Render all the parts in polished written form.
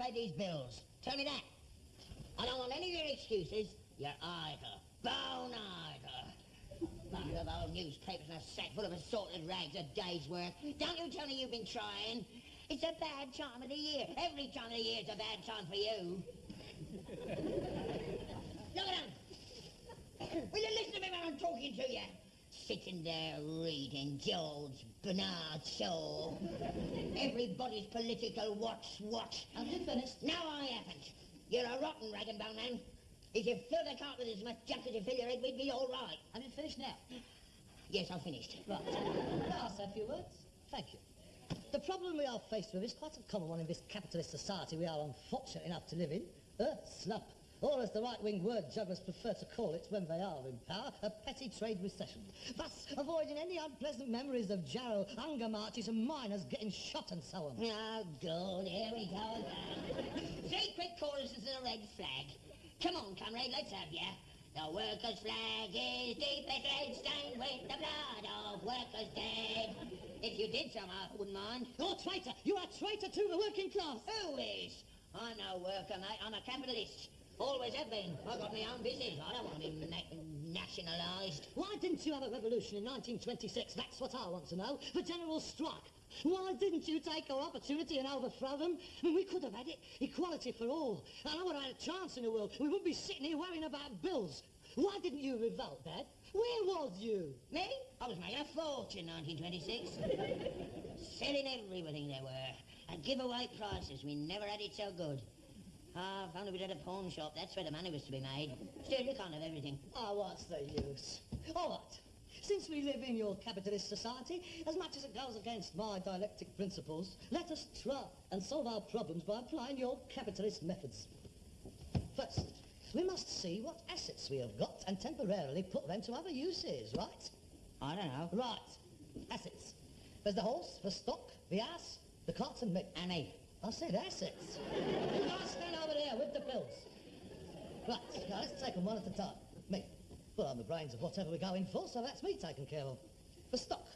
pay these bills? Tell me that. I don't want any of your excuses. You're idle. Bone idle. Bunch of old newspapers and a sack full of assorted rags, a day's work. Don't you tell me you've been trying. It's a bad time of the year. Every time of the year is a bad time for you. Look at them. Will you listen to me when I'm talking to you? Sitting there reading George Bernard Shaw. Everybody's political watch. Have you finished? No, I haven't. You're a rotten rag and bone man. If you filled the cart with as much junk as you fill your head, we'd be all right. Have you finished now? Yes, I've finished. Right. May I say a few words? Thank you. The problem we are faced with is quite a common one in this capitalist society we are unfortunate enough to live in. A slump. Or, as the right-wing word jugglers prefer to call it when they are in power, a petty trade recession. Thus, avoiding any unpleasant memories of Jarrow, hunger marches and miners getting shot and so on. Oh, good. Here we go again. 3 quick choruses and a red flag. Come on, comrade, let's have ya. The workers' flag is deepest red, stained with the blood of workers dead. If you did somehow, I wouldn't mind. You're a traitor! You are a traitor to the working class! Who is? I'm no worker, mate. I'm a capitalist. Always have been. I've got my own business. I don't want to be nationalised. Why didn't you have a revolution in 1926? That's what I want to know. The general strike. Why didn't you take our opportunity and overthrow them? I mean, we could have had it. Equality for all. And I would have had a chance in the world. We wouldn't be sitting here worrying about bills. Why didn't you revolt, Dad? Where was you? Me? I was making a fortune in 1926. Selling everything there were. At giveaway prices. We never had it so good. If only we'd had a pawn shop, that's where the money was to be made. Still, you can't have everything. Oh, what's the use? All right. Since we live in your capitalist society, as much as it goes against my dialectic principles, let us try and solve our problems by applying your capitalist methods. First, we must see what assets we have got and temporarily put them to other uses, right? I don't know. Right. Assets. There's the horse, the stock, the ass, the cart and me. And me. I said assets. You guys stand over there with the bills. Right, now let's take them one at a time. Me. Well, I'm the brains of whatever we're going for, so that's me taken care of. The stock.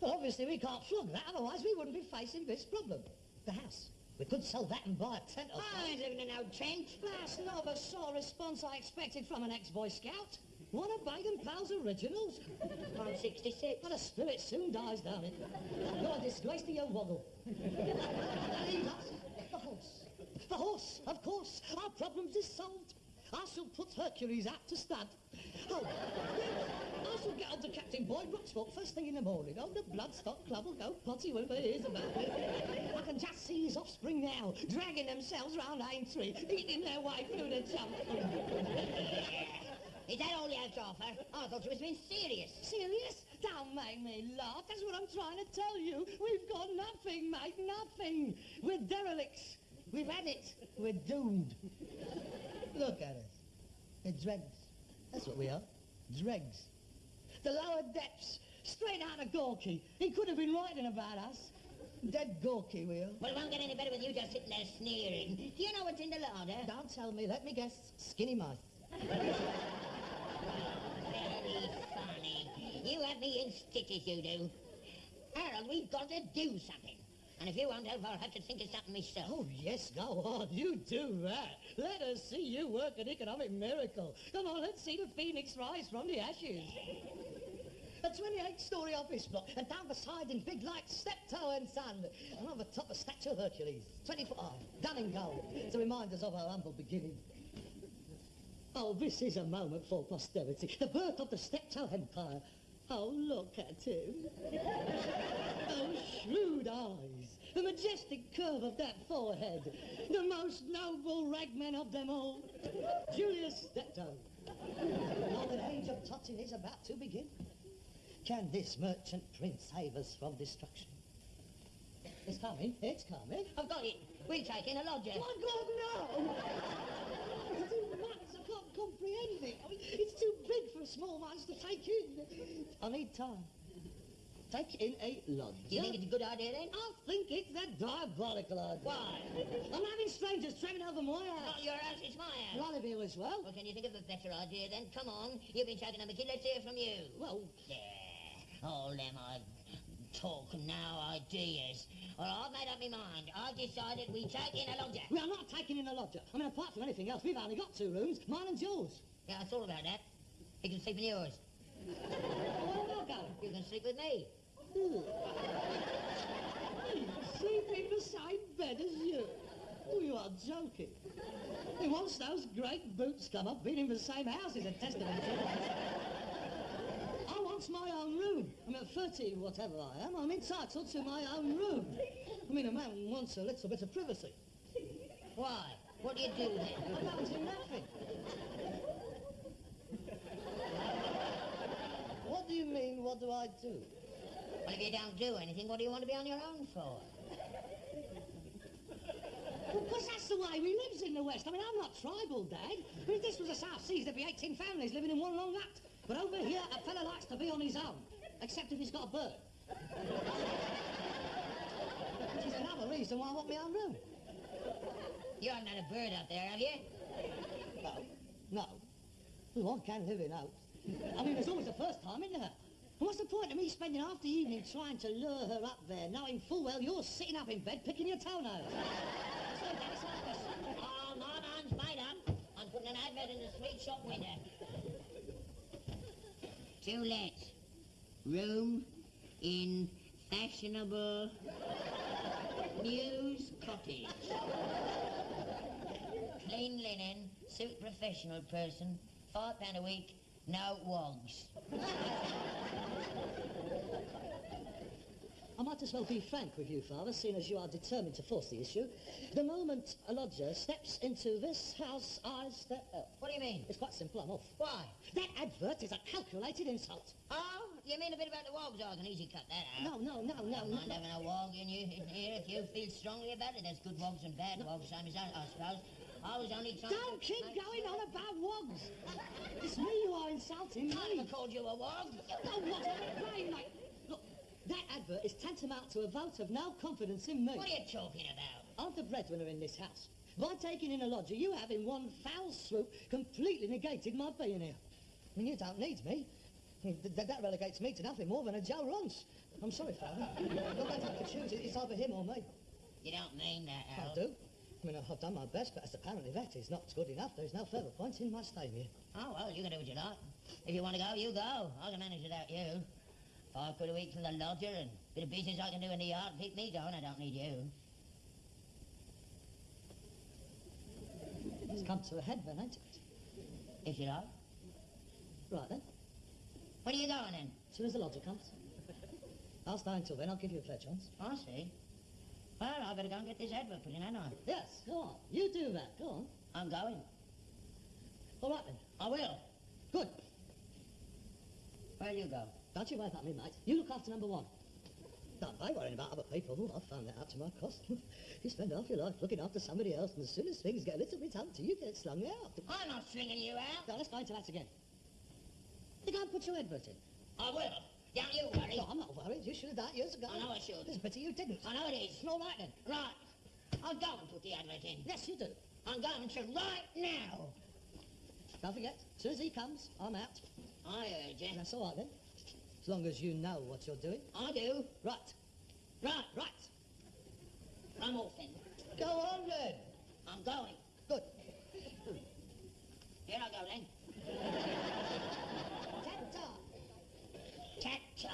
Well, obviously we can't flog that, otherwise we wouldn't be facing this problem. The house. We could sell that and buy a tent or I ain't living in no tent. That's not the sort of response I expected from an ex-Boy Scout. One of Baden-Powell's originals. I'm 66. But the spirit soon dies, don't it? You're a disgrace to your woggle. The horse. The horse, of course. Our problems is solved. I shall put Hercules out to stud. Oh, yes. I shall get on to Captain Boyd Rochfort first thing in the morning. Oh, the Bloodstock Club will go potty when they hears about it. I can just see his offspring now, dragging themselves round Aintree, eating their way through the jump. Is that all you have to offer? I thought you was being serious. Serious? Don't make me laugh. That's what I'm trying to tell you. We've got nothing, mate, nothing. We're derelicts. We've had it. We're doomed. Look at us. We're dregs. That's what we are. Dregs. The lower depths. Straight out of Gorky. He could have been writing about us. Dead Gorky, we are. Well, it won't get any better with you just sitting there sneering. Do you know what's in the larder? Don't tell me. Let me guess. Skinny mice. Very funny. You have me in stitches, you do. Harold, we've got to do something. And if you won't help, I'll have to think of something myself. Oh, yes, go on. You do that. Let us see you work an economic miracle. Come on, let's see the phoenix rise from the ashes. A 28-storey office block, and down the side in big lights, Steptoe and Son. And on the top, a statue of Hercules. 20-foot high, done in gold, to remind us of our humble beginning. Oh, this is a moment for posterity. The birth of the Steptoe Empire. Oh, look at him. Those shrewd eyes. The majestic curve of that forehead. The most noble ragman of them all. Julius Steptoe. Oh, the age of Tottin is about to begin. Can this merchant prince save us from destruction? It's coming. It's coming. I've got it. We'll take in a lodger. My God, no! It's too much. I can't comprehend it. I mean, it's too big for a small man to take in. I need time. Take in a lodger. Do you think it's a good idea, then? I think it's a diabolical idea. Why? I'm having strangers travelling over my house. Not your house, it's my house. I'll live here as well. Well, can you think of a better idea, then? Come on. You've been talking to me, kid. Let's hear from you. Well, There. All them talk and no ideas. Well, I've made up my mind. I've decided we take in a lodger. We are not taking in a lodger. I mean, apart from anything else, we've only got 2 rooms, mine and yours. Yeah, I thought about that. You can sleep in yours. Where am I going? You can sleep with me. Sleep in the same bed as you. Oh, you are joking. And once those great boots come up, being in the same house is a testament to it. I want my own room. I mean, at 30, whatever I am, I'm entitled to my own room. I mean, a man wants a little bit of privacy. Why? What do you do then? I don't do nothing. What do you mean, what do I do? Well, if you don't do anything, what do you want to be on your own for? Well, because that's the way we lives in the West. I mean, I'm not tribal, Dad. I mean, if this was the South Seas, there'd be 18 families living in one long hut. But over here, a fella likes to be on his own, except if he's got a bird. Which is another reason why I want my own room. You haven't had a bird up there, have you? No. Well, one can live in hopes. I mean, there's always a first time, isn't there? And what's the point of me spending half the evening trying to lure her up there, knowing full well you're sitting up in bed picking your toenails? So, Daddy, Oh, my mind's made up. I'm putting an advert in the sweet shop window. To let. Room in fashionable Mews Cottage. Clean linen, suit professional person, £5 a week, no wogs. I might as well be frank with you, Father, seeing as you are determined to force the issue. The moment a lodger steps into this house, I step out. What do you mean? It's quite simple, I'm off. Why? That advert is a calculated insult. Oh, you mean a bit about the wogs? I can easily cut that out. No. Don't mind having a wog in here if you feel strongly about it. There's good wogs and bad wogs, same as I suppose. I was only trying Don't keep going on about wogs. It's me you are insulting, I me. never called you a wog. No, what am I playing like? Look, that advert is tantamount to a vote of no confidence in me. What are you talking about? I'm the breadwinner in this house. By taking in a lodger, you have in one foul swoop completely negated my being here. I mean, you don't need me. I mean, that relegates me to nothing more than a Joe Ronce. I'm sorry, Father. You're going to have to choose. It's either him or me. You don't mean that, Al. I do. I mean, I've done my best, but as apparently that is not good enough. There's no further point in my staying here. Oh, well, you can do what you like. If you want to go, you go. I can manage without you. £5 a week from the lodger and a bit of business I can do in the yard. Keep me going, I don't need you. It's come to a head then, ain't it? If you like. Right then. Where are you going then? As soon as the lodger comes. I'll stay until then. I'll give you a fair chance. I see. Well, I better go and get this advert put in, ain't I? Yes, go on. You do that. Go on. I'm going. All right then. I will. Good. Where'll you go? Don't you worry about me, mate. You look after number 1. Don't they worrying about other people. Oh, I've found that out to my cost. You spend half your life looking after somebody else, and as soon as things get a little bit empty, you get slung out. I'm not slinging you out. Now, let's go into that again. You can't put your advert in. I will. Don't you worry. No, I'm not worried. You should have done it years ago. I know I should. It's a pity you didn't. I know it is. All right, then. Right. I'll go and put the advert in. Yes, you do. I'm going to right now. Don't forget, as soon as he comes, I'm out. I heard you. That's all right, then. As long as you know what you're doing. I do. Right. Right. I'm off then. Go on, then. I'm going. Good. Here I go then. Ta-ta. Ta-ta.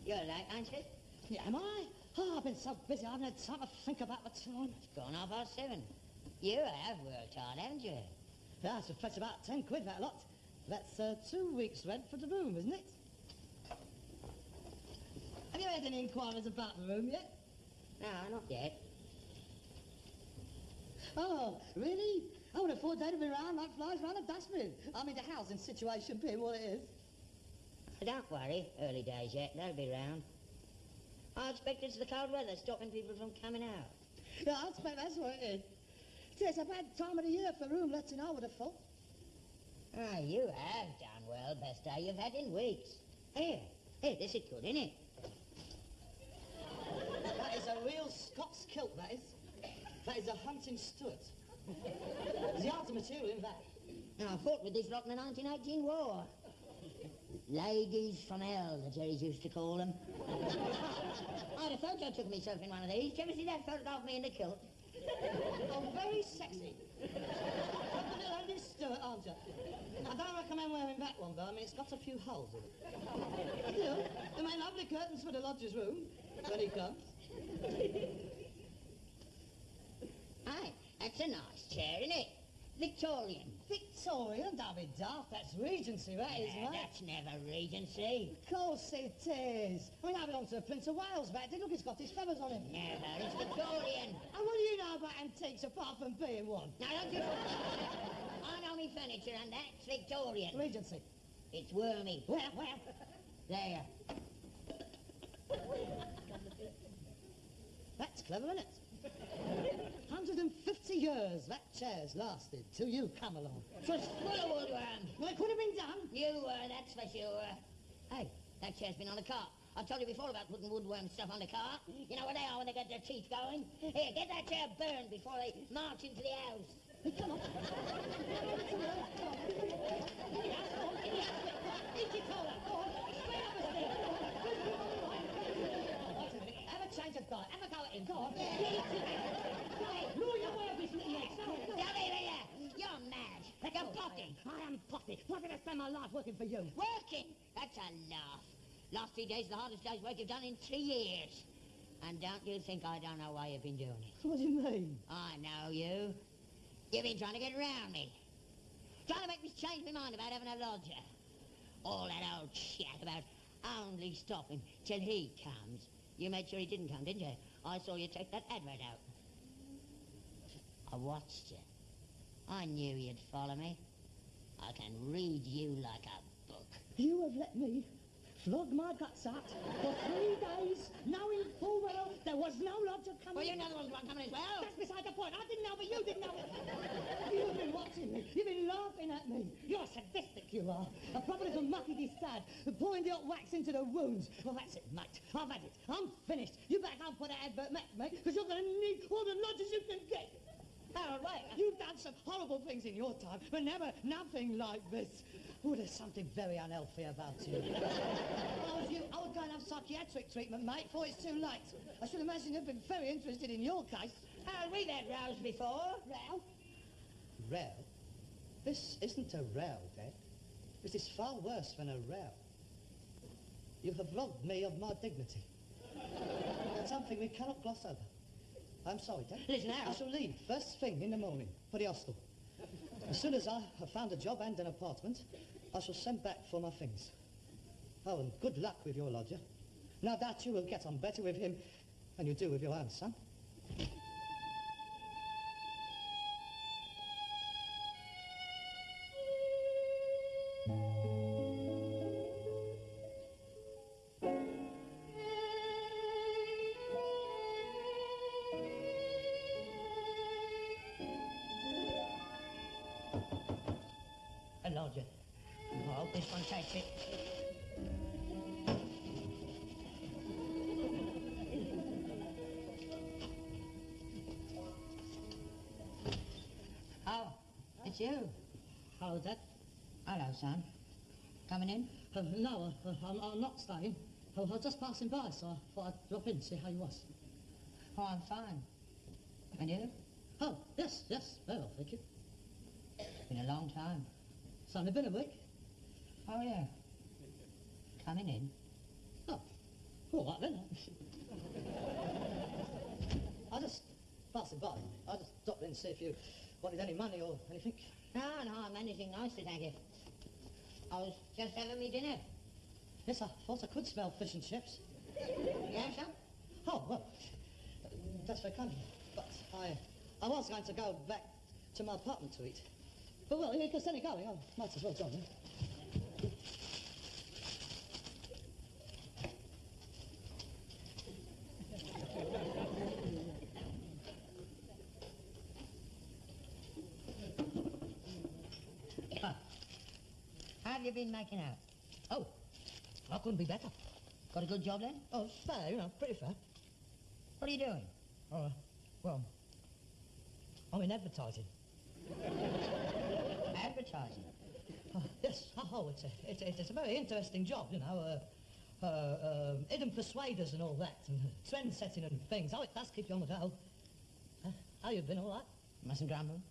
You're late, aren't you? Yeah, am I? Oh, I've been so busy, I haven't had time to think about the time. It's gone 7:30. You have worked hard, haven't you? Yeah, it's fetch about 10 quid, that lot. That's 2 weeks' rent for the room, isn't it? Have you had any inquiries about the room yet? No, not yet. Oh, really? I would have thought they'd have been round like flies round a dustbin. I mean, the housing situation being what it is. Don't worry, early days yet, they'll be round. I expect it's the cold weather stopping people from coming out. Yeah, I expect that's what it is. It's a bad time of the year for room letting, I would have thought. Ah, you have done well, best day you've had in weeks. Here, this is good, isn't it? That is a real Scots kilt, that is. That is a hunting Stuart. There's the art of material in that. Now, I fought with this lot in the 1918 war. Ladies from hell, the Jerrys used to call them. I had a photo took myself in one of these. Did you ever see that photo of me in the kilt? Oh, very sexy. You're a little Andy Stewart, aren't you? I don't recommend wearing that one, though. I mean, it's got a few holes in it. You know, they make lovely curtains for the lodger's room when he comes. Aye, that's a nice chair, isn't it? Victorian. Victorian? Don't be daft. That's Regency, that is, mate. That's never Regency. Of course it is. I mean, I belong to the Prince of Wales back then. Look, he's got his feathers on him. Never. It's Victorian. And what do you know about antiques apart from being one? Now, don't you... I know me furniture, and that's Victorian. Regency. It's wormy. Well. There. That's clever, isn't it? 150 years that chair's lasted till you come along. Just full of woodworm. Well, it could have been done. You were, that's for sure. Hey, that chair's been on the cart. I've told you before about putting woodworm stuff on the cart. You know what they are when they get their teeth going? Here, get that chair burned before they march into the house. Hey, come on. Eat your cola. Go on. Straight up the stairs. Have a change of diet. Have a go at him. Go on. No, your work is next. You're mad. You're potty. I am potty. Why did I spend my life working for you? Working? That's a laugh. Last 3 days, the hardest day's work you've done in 3 years. And don't you think I don't know why you've been doing it? What do you mean? I know you. You've been trying to get around me. Trying to make me change my mind about having a lodger. All that old chat about only stopping till he comes. You made sure he didn't come, didn't you? I saw you take that advert out. I watched you. I knew you'd follow me. I can read you like a book. You have let me flog my guts out for 3 days, knowing full well there was no lodger coming. Well, you know there was one coming as well. That's beside the point. I didn't know, but you didn't know it. You've been watching me. You've been laughing at me. You're sadistic, you are. A proper little mucky sad, pouring the hot wax into the wounds. Well, that's it, mate. I've had it. I'm finished. You better go and put that advert back, mate, because you're going to need all the lodgers you can get. Harold, wait. You've done some horrible things in your time, but never nothing like this. Oh, there's something very unhealthy about you. If I was you, I would go and have psychiatric treatment, mate, before it's too late. I should imagine you've been very interested in your case. Harold, we've had rows before. Row? Row? This isn't a row, Dad. This is far worse than a row. You have robbed me of my dignity. It's something we cannot gloss over. I'm sorry, Dad. Listen, Harold. I shall leave first thing in the morning for the hostel. As soon as I have found a job and an apartment, I shall send back for my things. Oh, and good luck with your lodger. No doubt you will get on better with him than you do with your own son. Lodger. I hope this one takes it. Oh, it's you. Hello, Dad. Hello, son. Coming in? No, I'm not staying. I was just passing by, so I thought I'd drop in and see how you was. Oh, I'm fine. And you? Oh, yes, very well, thank you. Been a long time. It's only been a week. Oh, yeah. Coming in. Oh, all right then. I just, passing by, I just dropped in to see if you wanted any money or anything. No, I'm anything nice to thank you. I was just having me dinner. Yes, I thought I could smell fish and chips. Yeah, sir? Oh, well, that's very kind of you. But I was going to go back to my apartment to eat. But, well, because then you're going, I might as well join you. How have you been making out? Oh, I couldn't be better. Got a good job then? Oh, fair, pretty fair. What are you doing? Well, I'm in advertising. Advertising? Yes, it's a very interesting job, hidden persuaders and all that, and trend setting and things. Oh, it does keep you on the go. How you been, all right? Mustn't grumble.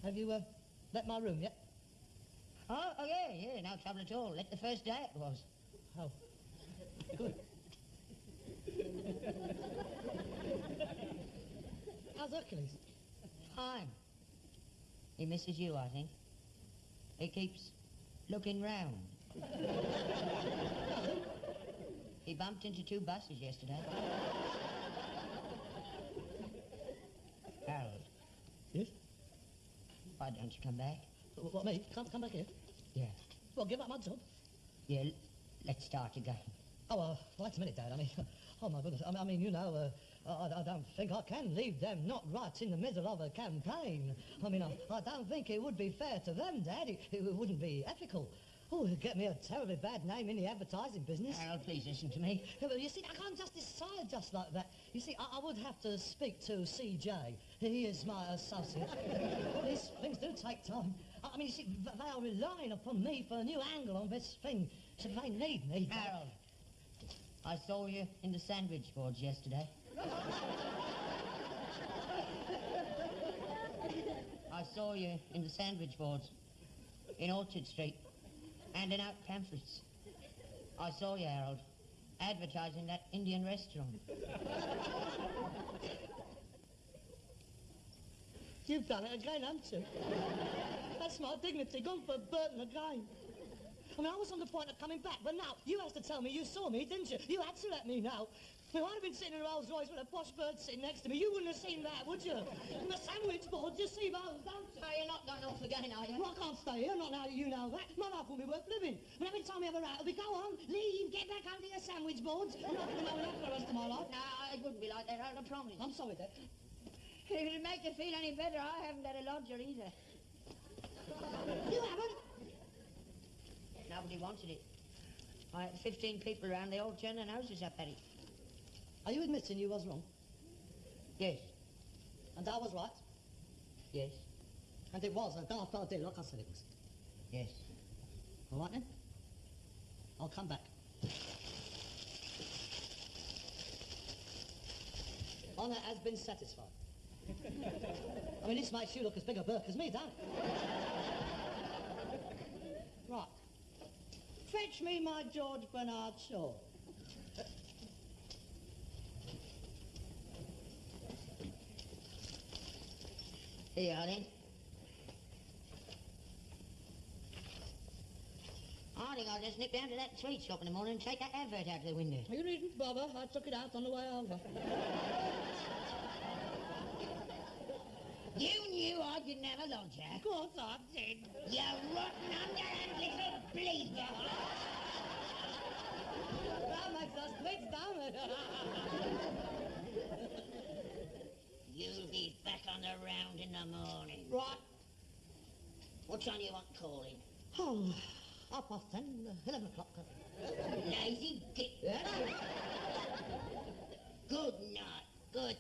Have you let my room yet? Oh, yeah, no trouble at all. Let the first day it was. Oh, good. How's Hercules? Fine. He misses you, I think. He keeps looking round. He bumped into 2 buses yesterday. Harold. Yes? Why don't you come back? What, me? Come back here? Yeah. Well, give up my job. Yeah, let's start again. Oh, wait a minute, Dad. Oh, my goodness. I don't think I can leave them not right in the middle of a campaign. I don't think it would be fair to them, Dad. It wouldn't be ethical. Oh, it'd get me a terribly bad name in the advertising business. Harold, please listen to me. Yeah, well, you see, I can't just decide just like that. You see, I would have to speak to CJ. He is my associate. These things do take time. You see, they are relying upon me for a new angle on this thing. So they need me. Harold, I saw you in the sandwich boards yesterday. I saw you in the sandwich boards in Orchard Street, handing out pamphlets. I saw you, Harold, advertising that Indian restaurant. You've done it again, haven't you? That's my dignity, gone for Burton again. I was on the point of coming back, but now you had to tell me you saw me, didn't you? You had to let me know. If I'd have been sitting in a Rolls Royce with a posh bird sitting next to me, you wouldn't have seen that, would you? And the sandwich board, you see those, don't you? Oh, you're not going off again, are you? Well, I can't stay here, not now that you know that. My life won't be worth living. Every time we have a row, we go on, leave, get back under your sandwich boards. I'm not going to know enough for the rest of my life. No, it wouldn't be like that, Harold, I promise. I'm sorry, Dad. If it'd make you feel any better, I haven't had a lodger either. You haven't? Nobody wanted it. I had 15 people around, they all turned their noses up at it. Are you admitting you was wrong? Yes. And I was right? Yes. And it was a daft idea, like I said it was. Yes. All right then? I'll come back. Honour has been satisfied. This makes you look as big a Burke as me, don't it? Right. Fetch me my George Bernard Shaw. Here you are, then. I think I'll just nip down to that sweet shop in the morning and take that advert out of the window. You needn't bother. I took it out on the way over. You knew I didn't have a lodger. Of course I did. You rotten underhand little bleeder. That makes us quits, don't it? You'll be back on the round in the morning. Right. What time do you want calling? Oh, 10:30, 11 o'clock. Lazy git. Yeah? Good night. Good